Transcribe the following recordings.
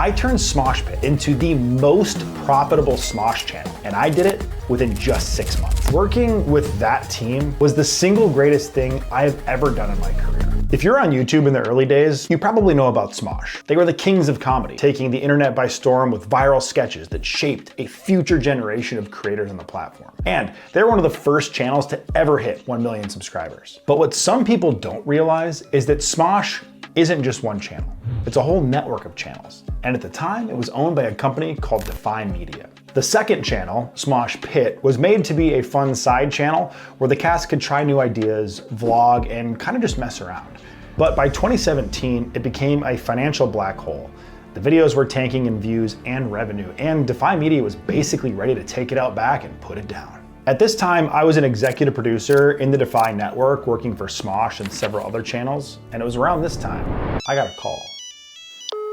I turned Smosh Pit into the most profitable Smosh channel, and I did it within just 6 months. Working with that team was the single greatest thing I have ever done in my career. If you're on YouTube in the early days, you probably know about Smosh. They were the kings of comedy, taking the internet by storm with viral sketches that shaped a future generation of creators on the platform. And they're one of the first channels to ever hit 1 million subscribers. But what some people don't realize is that Smosh isn't just one channel. It's a whole network of channels. And at the time, it was owned by a company called Defy Media. The second channel, Smosh Pit, was made to be a fun side channel where the cast could try new ideas, vlog, and kind of just mess around. But by 2017, it became a financial black hole. The videos were tanking in views and revenue, and Defy Media was basically ready to take it out back and put it down. At this time, I was an executive producer in the Defy network, working for Smosh and several other channels, and it was around this time I got a call.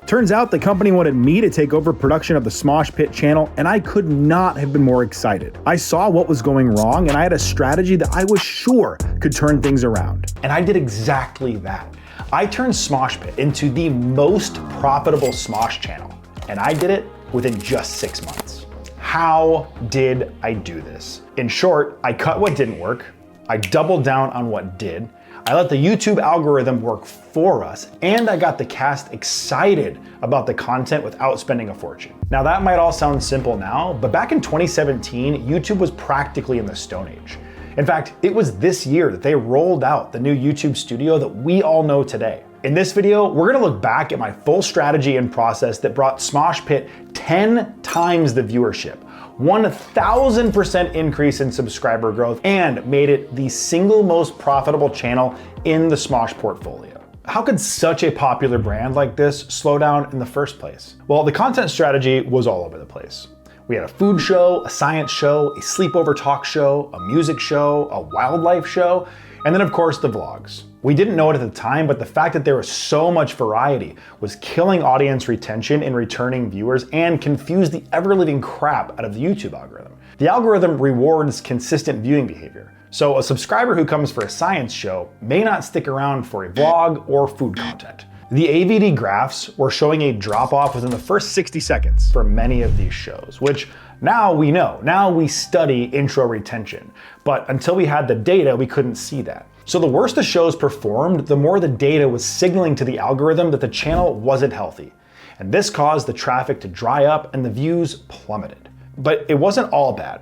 Turns out the company wanted me to take over production of the Smosh Pit channel, and I could not have been more excited. I saw what was going wrong, and I had a strategy that I was sure could turn things around. And I did exactly that. I turned Smosh Pit into the most profitable Smosh channel, and I did it within just 6 months. How did I do this? In short, I cut what didn't work, I doubled down on what did, I let the YouTube algorithm work for us, and I got the cast excited about the content without spending a fortune. Now that might all sound simple now, but back in 2017, YouTube was practically in the Stone Age. In fact, it was this year that they rolled out the new YouTube studio that we all know today. In this video, we're gonna look back at my full strategy and process that brought Smosh Pit 10 times the viewership, 1,000% increase in subscriber growth, and made it the single most profitable channel in the Smosh portfolio. How could such a popular brand like this slow down in the first place? Well, the content strategy was all over the place. We had a food show, a science show, a sleepover talk show, a music show, a wildlife show, and then of course the vlogs. We didn't know it at the time, but the fact that there was so much variety was killing audience retention and returning viewers and confused the ever-living crap out of the YouTube algorithm. The algorithm rewards consistent viewing behavior. So a subscriber who comes for a science show may not stick around for a vlog or food content. The AVD graphs were showing a drop-off within the first 60 seconds for many of these shows, which now we know. Now we study intro retention. But until we had the data, we couldn't see that. So the worse the shows performed, the more the data was signaling to the algorithm that the channel wasn't healthy. And this caused the traffic to dry up and the views plummeted. But it wasn't all bad.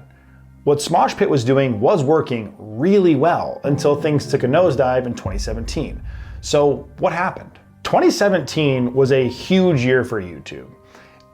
What Smosh Pit was doing was working really well until things took a nosedive in 2017. So what happened? 2017 was a huge year for YouTube.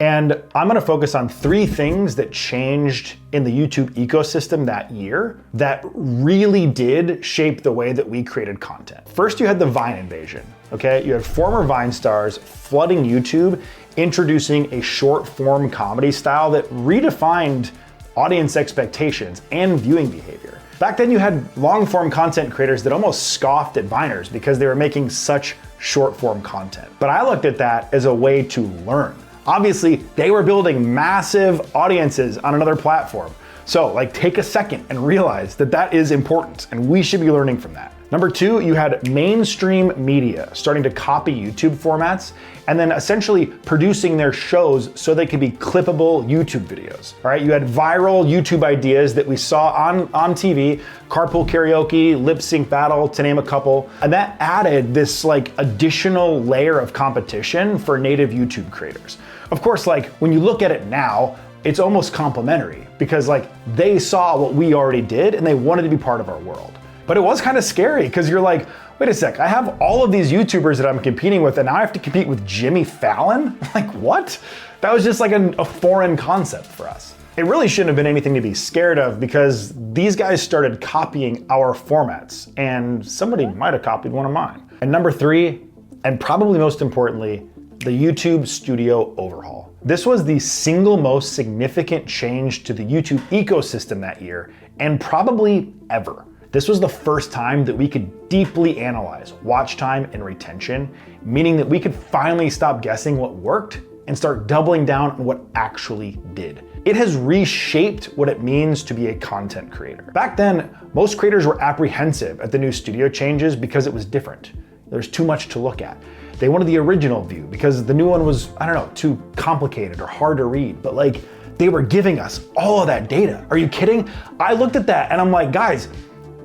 And I'm gonna focus on 3 things that changed in the YouTube ecosystem that year that really did shape the way that we created content. First, you had the Vine invasion, okay? You had former Vine stars flooding YouTube, introducing a short form comedy style that redefined audience expectations and viewing behavior. Back then you had long form content creators that almost scoffed at Viners because they were making such short form content. But I looked at that as a way to learn. Obviously, they were building massive audiences on another platform. So take a second and realize that that is important and we should be learning from that. Number 2, you had mainstream media starting to copy YouTube formats and then essentially producing their shows so they could be clippable YouTube videos. All right, you had viral YouTube ideas that we saw on TV, carpool karaoke, lip sync battle, to name a couple. And that added this additional layer of competition for native YouTube creators. Of course, when you look at it now, it's almost complimentary because they saw what we already did and they wanted to be part of our world. But it was kind of scary because you're like, wait a sec, I have all of these YouTubers that I'm competing with and now I have to compete with Jimmy Fallon? What? That was just a foreign concept for us. It really shouldn't have been anything to be scared of because these guys started copying our formats and somebody might have copied one of mine. And number 3, and probably most importantly, the YouTube studio overhaul. This was the single most significant change to the YouTube ecosystem that year and probably ever. This was the first time that we could deeply analyze watch time and retention, meaning that we could finally stop guessing what worked and start doubling down on what actually did. It has reshaped what it means to be a content creator. Back then, most creators were apprehensive at the new studio changes because it was different. There's too much to look at. They wanted the original view because the new one was, I don't know, too complicated or hard to read, but like they were giving us all of that data. Are you kidding? I looked at that and I'm like, guys,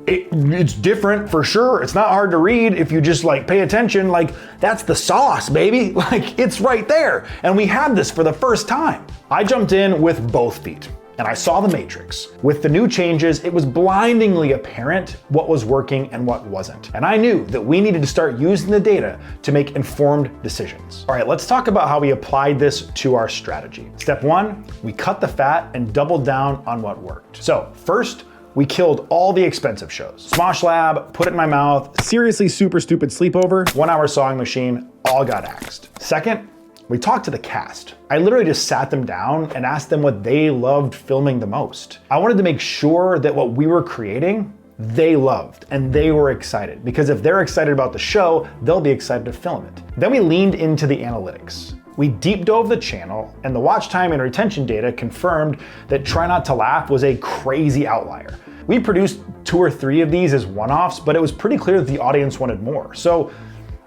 it's different for sure. It's not hard to read if you just like pay attention. Like that's the sauce, baby. Like it's right there. And we had this for the first time. I jumped in with both feet and I saw the matrix. With the new changes, it was blindingly apparent what was working and what wasn't. And I knew that we needed to start using the data to make informed decisions. All right, let's talk about how we applied this to our strategy. Step one, we cut the fat and doubled down on what worked. So first, we killed all the expensive shows. Smosh Lab, Put It in My Mouth, Seriously Super Stupid Sleepover, 1 Hour Sewing Machine, all got axed. Second, we talked to the cast. I literally just sat them down and asked them what they loved filming the most. I wanted to make sure that what we were creating, they loved and they were excited, because if they're excited about the show, they'll be excited to film it. Then we leaned into the analytics. We deep dove the channel, and the watch time and retention data confirmed that Try Not to Laugh was a crazy outlier. We produced 2 or 3 of these as one-offs, but it was pretty clear that the audience wanted more. So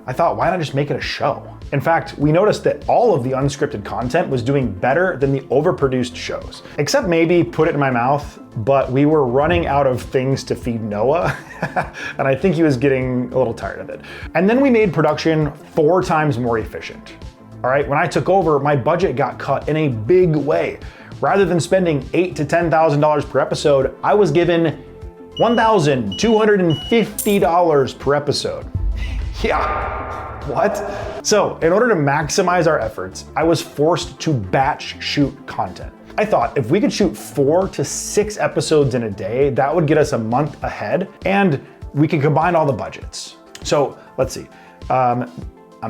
I thought, why not just make it a show? In fact, we noticed that all of the unscripted content was doing better than the overproduced shows, except maybe Put It in My Mouth, but we were running out of things to feed Noah, and I think he was getting a little tired of it. And then we made production 4 times more efficient. All right, when I took over, my budget got cut in a big way. Rather than spending $8,000 to $10,000 per episode, I was given $1,250 per episode. Yeah, what? So in order to maximize our efforts, I was forced to batch shoot content. I thought if we could shoot 4 to 6 episodes in a day, that would get us a month ahead and we could combine all the budgets. So let's see, I'm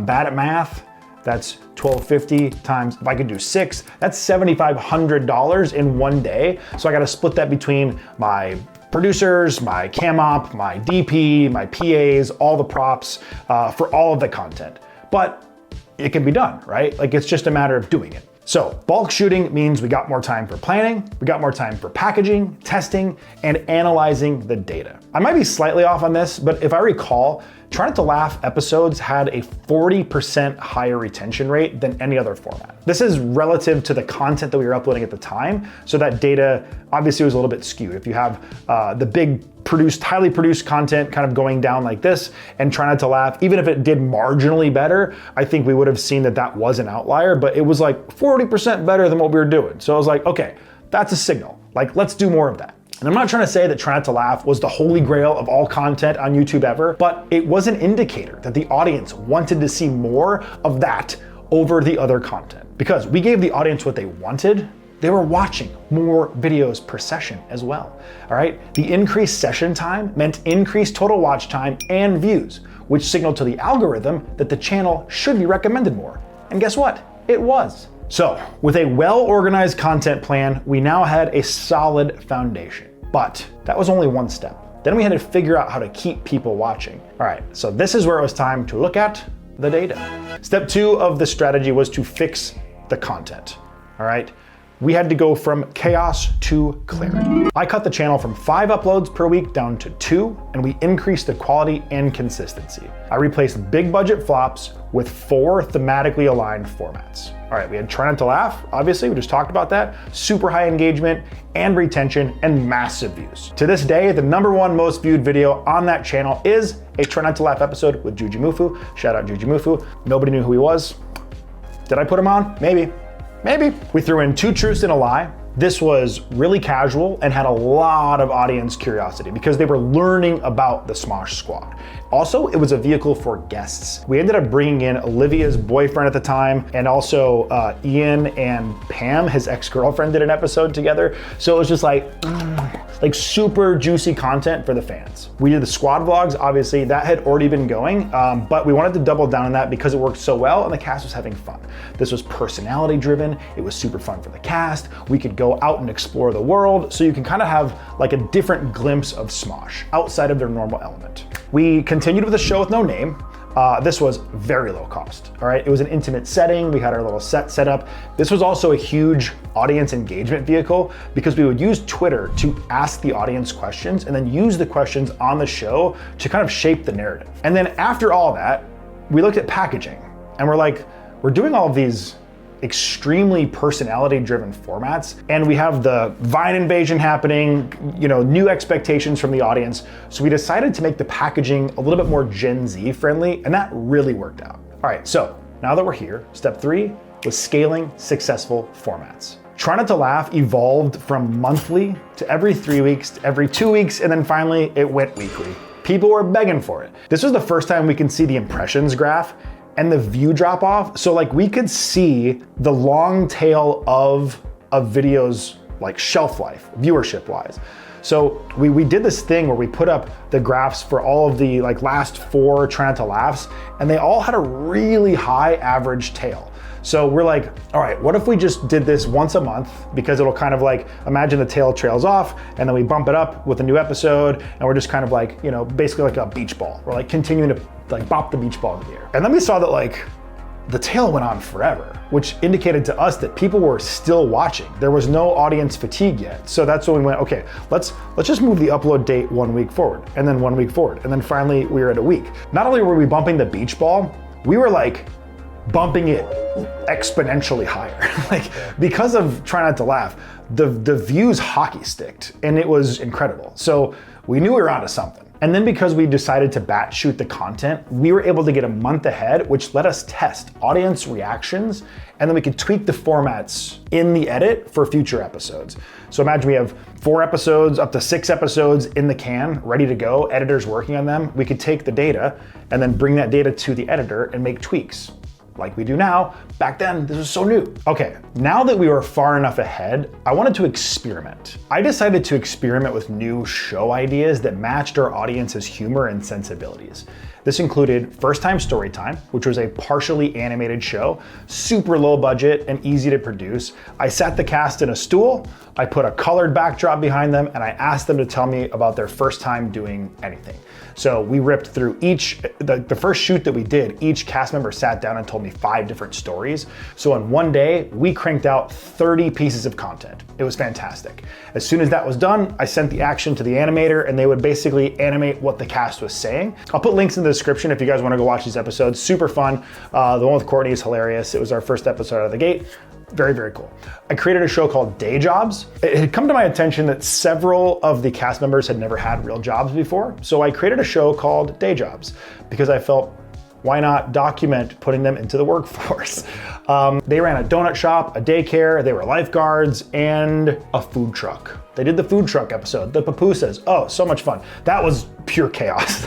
bad at math. That's $1,250 times, if I could do 6, that's $7,500 in one day. So I gotta split that between my producers, my cam op, my DP, my PAs, all the props for all of the content. But it can be done, right? Like it's just a matter of doing it. So bulk shooting means we got more time for planning, we got more time for packaging, testing, and analyzing the data. I might be slightly off on this, but if I recall, Try Not to Laugh episodes had a 40% higher retention rate than any other format. This is relative to the content that we were uploading at the time, so that data obviously was a little bit skewed. If you have the big highly produced content kind of going down like this, and Try Not to Laugh, even if it did marginally better, I think we would have seen that that was an outlier, but it was like 40% better than what we were doing. So I was like, okay, that's a signal. Like, let's do more of that. And I'm not trying to say that Try Not to Laugh was the holy grail of all content on YouTube ever, but it was an indicator that the audience wanted to see more of that over the other content. Because we gave the audience what they wanted, they were watching more videos per session as well, all right? The increased session time meant increased total watch time and views, which signaled to the algorithm that the channel should be recommended more. And guess what? It was. So, with a well-organized content plan, we now had a solid foundation. But that was only one step. Then we had to figure out how to keep people watching. All right, so this is where it was time to look at the data. Step 2 of the strategy was to fix the content, all right? We had to go from chaos to clarity. I cut the channel from 5 uploads per week down to 2, and we increased the quality and consistency. I replaced big budget flops with 4 thematically aligned formats. All right, we had Try Not to Laugh, obviously, we just talked about that, super high engagement and retention and massive views. To this day, the #1 most viewed video on that channel is a Try Not to Laugh episode with Jujimufu. Shout out Jujimufu. Nobody knew who he was. Did I put him on? Maybe. Maybe. We threw in 2 truths and a lie. This was really casual and had a lot of audience curiosity because they were learning about the Smosh Squad. Also, it was a vehicle for guests. We ended up bringing in Olivia's boyfriend at the time, and also Ian and Pam, his ex-girlfriend, did an episode together. So it was just like super juicy content for the fans. We did the squad vlogs, obviously, that had already been going, but we wanted to double down on that because it worked so well and the cast was having fun. This was personality driven, it was super fun for the cast, we could go out and explore the world, so you can kind of have like a different glimpse of Smosh outside of their normal element. We continued with the show with no name. This was very low cost, all right? It was an intimate setting. We had our little set up. This was also a huge audience engagement vehicle because we would use Twitter to ask the audience questions and then use the questions on the show to kind of shape the narrative. And then after all that, we looked at packaging. And we're doing all of these extremely personality-driven formats, and we have the Vine invasion happening, new expectations from the audience. So we decided to make the packaging a little bit more Gen Z friendly, and that really worked out. All right, so now that we're here, step 3 was scaling successful formats. Try Not to Laugh evolved from monthly to every 3 weeks, to every 2 weeks, and then finally it went weekly. People were begging for it. This was the first time we can see the impressions graph and the view drop off. So we could see the long tail of a video's shelf life, viewership wise. So we did this thing where we put up the graphs for all of the last 4 Try Not to Laughs, and they all had a really high average tail. So we're all right, what if we just did this once a month? Because it'll kind of imagine the tail trails off, and then we bump it up with a new episode, and we're just kind of basically like a beach ball. We're continuing to bop the beach ball in the air. And then we saw that the tail went on forever, which indicated to us that people were still watching. There was no audience fatigue yet. So that's when we went, okay, let's just move the upload date 1 week forward, and then 1 week forward. And then finally we were at a week. Not only were we bumping the beach ball, we were bumping it exponentially higher. Because of Try Not to Laugh, the views hockey sticked, and it was incredible. So we knew we were onto something. And then because we decided to batch shoot the content, we were able to get a month ahead, which let us test audience reactions, and then we could tweak the formats in the edit for future episodes. So imagine we have 4 episodes, up to 6 episodes in the can, ready to go, editors working on them. We could take the data and then bring that data to the editor and make tweaks. Like we do now. Back then, this was so new. Okay, now that we were far enough ahead, I wanted to experiment. I decided to experiment with new show ideas that matched our audience's humor and sensibilities. This included First Time Storytime, which was a partially animated show, super low budget and easy to produce. I sat the cast in a stool, I put a colored backdrop behind them, and I asked them to tell me about their first time doing anything. So we ripped through the first shoot that we did, each cast member sat down and told me 5 different stories. So in one day, we cranked out 30 pieces of content. It was fantastic. As soon as that was done, I sent the action to the animator and they would basically animate what the cast was saying. I'll put links in the description if you guys wanna go watch these episodes. Super fun. The one with Courtney is hilarious. It was our first episode out of the gate. Very, very cool. I created a show called Day Jobs. It had come to my attention that several of the cast members had never had real jobs before. So I created a show called Day Jobs because I felt, why not document putting them into the workforce? They ran a donut shop, a daycare, they were lifeguards, and a food truck. They did the food truck episode, the pupusas. Oh, so much fun. That was pure chaos.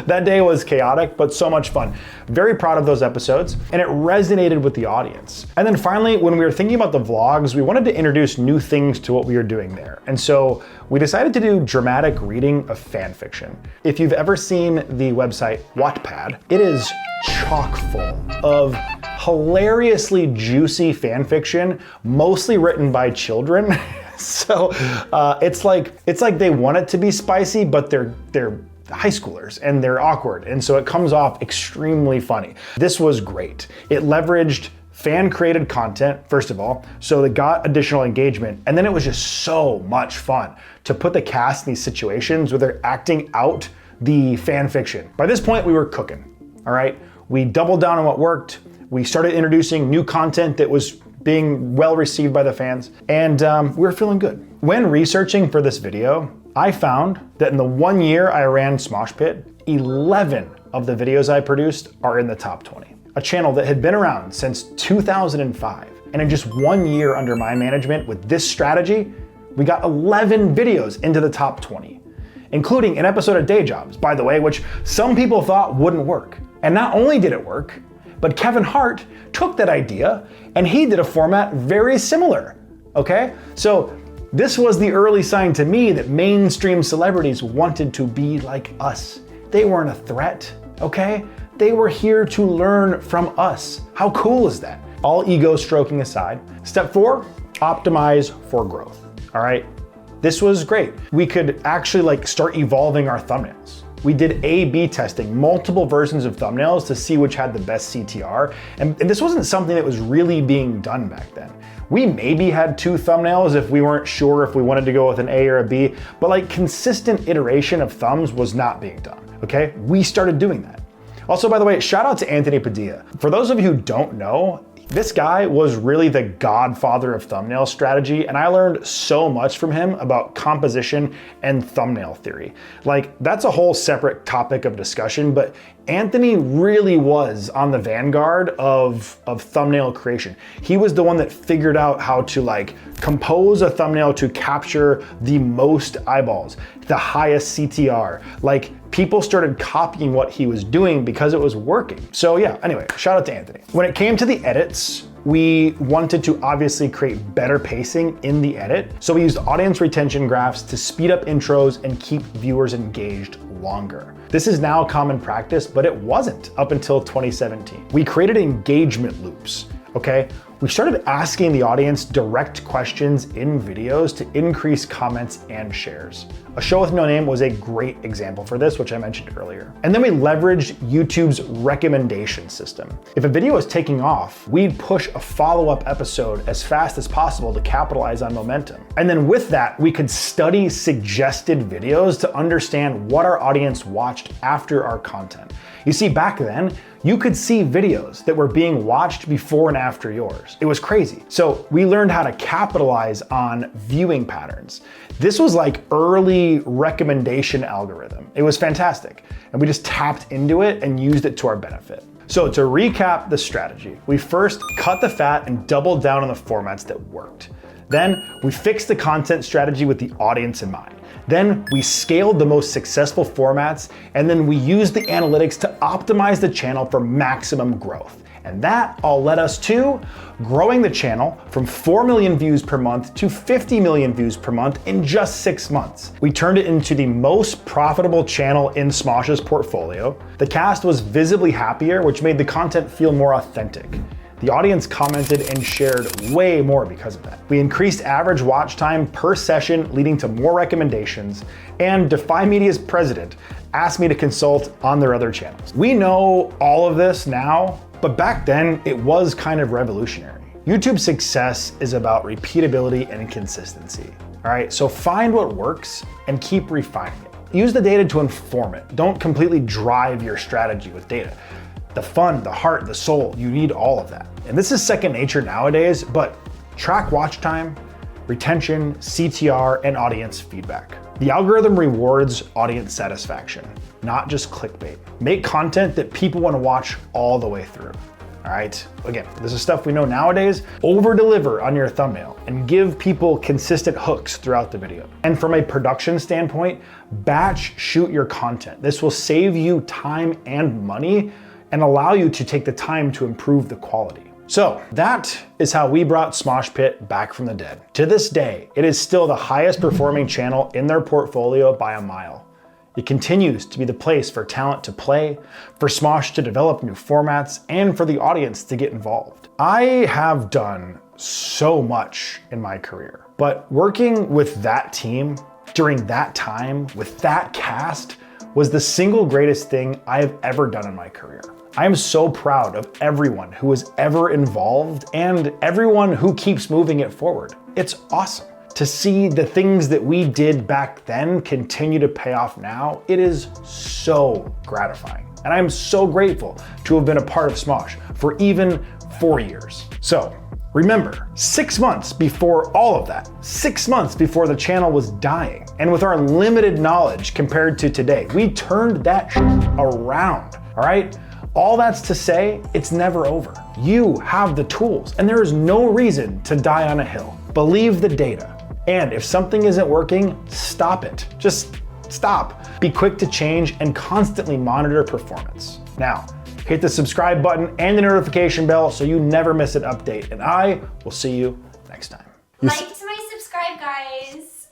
That day was chaotic, but so much fun. Very proud of those episodes, and it resonated with the audience. And then finally, when we were thinking about the vlogs, we wanted to introduce new things to what we were doing there. And so we decided to do dramatic reading of fan fiction. If you've ever seen the website Wattpad, it is chock full of hilariously juicy fan fiction, mostly written by children. So it's like they want it to be spicy, but they're high schoolers and they're awkward. And so it comes off extremely funny. This was great. It leveraged fan created content, first of all, so it got additional engagement. And then it was just so much fun to put the cast in these situations where they're acting out the fan fiction. By this point, we were cooking, all right? We doubled down on what worked. We started introducing new content that was being well received by the fans, and we were feeling good. When researching for this video, I found that in the 1 year I ran Smosh Pit, 11 of the videos I produced are in the top 20. A channel that had been around since 2005. And in just 1 year under my management with this strategy, we got 11 videos into the top 20, including an episode of Day Jobs, by the way, which some people thought wouldn't work. And not only did it work, but Kevin Hart took that idea and he did a format very similar, okay? So this was the early sign to me that mainstream celebrities wanted to be like us. They weren't a threat, okay? They were here to learn from us. How cool is that? All ego stroking aside. Step 4, optimize for growth, all right? This was great. We could actually start evolving our thumbnails. We did A/B testing, multiple versions of thumbnails to see which had the best CTR. And this wasn't something that was really being done back then. We maybe had 2 thumbnails if we weren't sure if we wanted to go with an A or a B, but consistent iteration of thumbs was not being done, okay? We started doing that. Also, by the way, shout out to Anthony Padilla. For those of you who don't know, this guy was really the godfather of thumbnail strategy, and I learned so much from him about composition and thumbnail theory. Like, that's a whole separate topic of discussion, but Anthony really was on the vanguard of thumbnail creation. He was the one that figured out how to like compose a thumbnail to capture the most eyeballs, the highest CTR. Like, people started copying what he was doing because it was working. So yeah, anyway, shout out to Anthony. When it came to the edits, we wanted to obviously create better pacing in the edit. So we used audience retention graphs to speed up intros and keep viewers engaged longer. This is now common practice, but it wasn't up until 2017. We created engagement loops, okay? We started asking the audience direct questions in videos to increase comments and shares. A Show with No Name was a great example for this, which I mentioned earlier. And then we leveraged YouTube's recommendation system. If a video was taking off, we'd push a follow-up episode as fast as possible to capitalize on momentum. And then with that, we could study suggested videos to understand what our audience watched after our content. You see, back then, you could see videos that were being watched before and after yours. It was crazy. So we learned how to capitalize on viewing patterns. This was like early recommendation algorithm. It was fantastic. And we just tapped into it and used it to our benefit. So to recap the strategy, we first cut the fat and doubled down on the formats that worked. Then we fixed the content strategy with the audience in mind. Then we scaled the most successful formats, and then we used the analytics to optimize the channel for maximum growth. And that all led us to growing the channel from 4 million views per month to 50 million views per month in just 6 months. We turned it into the most profitable channel in Smosh's portfolio. The cast was visibly happier, which made the content feel more authentic. The audience commented and shared way more because of that. We increased average watch time per session, leading to more recommendations, and Defy Media's president asked me to consult on their other channels. We know all of this now, but back then it was kind of revolutionary. YouTube's success is about repeatability and consistency. All right, so find what works and keep refining it. Use the data to inform it. Don't completely drive your strategy with data. The fun, the heart, the soul, you need all of that. And this is second nature nowadays, but track watch time, retention, CTR, and audience feedback. The algorithm rewards audience satisfaction, not just clickbait. Make content that people want to watch all the way through. All right, again, this is stuff we know nowadays. Over-deliver on your thumbnail and give people consistent hooks throughout the video. And from a production standpoint, batch shoot your content. This will save you time and money and allow you to take the time to improve the quality. So that is how we brought Smosh Pit back from the dead. To this day, it is still the highest performing channel in their portfolio by a mile. It continues to be the place for talent to play, for Smosh to develop new formats, and for the audience to get involved. I have done so much in my career, but working with that team during that time with that cast was the single greatest thing I have ever done in my career. I am so proud of everyone who was ever involved and everyone who keeps moving it forward. It's awesome to see the things that we did back then continue to pay off now. It is so gratifying. And I'm so grateful to have been a part of Smosh for even 4 years. So remember, 6 months before all of that, 6 months before the channel was dying, and with our limited knowledge compared to today, we turned that around, all right? All that's to say, it's never over. You have the tools, and there is no reason to die on a hill. Believe the data. And if something isn't working, stop it. Just stop. Be quick to change and constantly monitor performance. Now, hit the subscribe button and the notification bell so you never miss an update, and I will see you next time. Like to my subscribe, guys.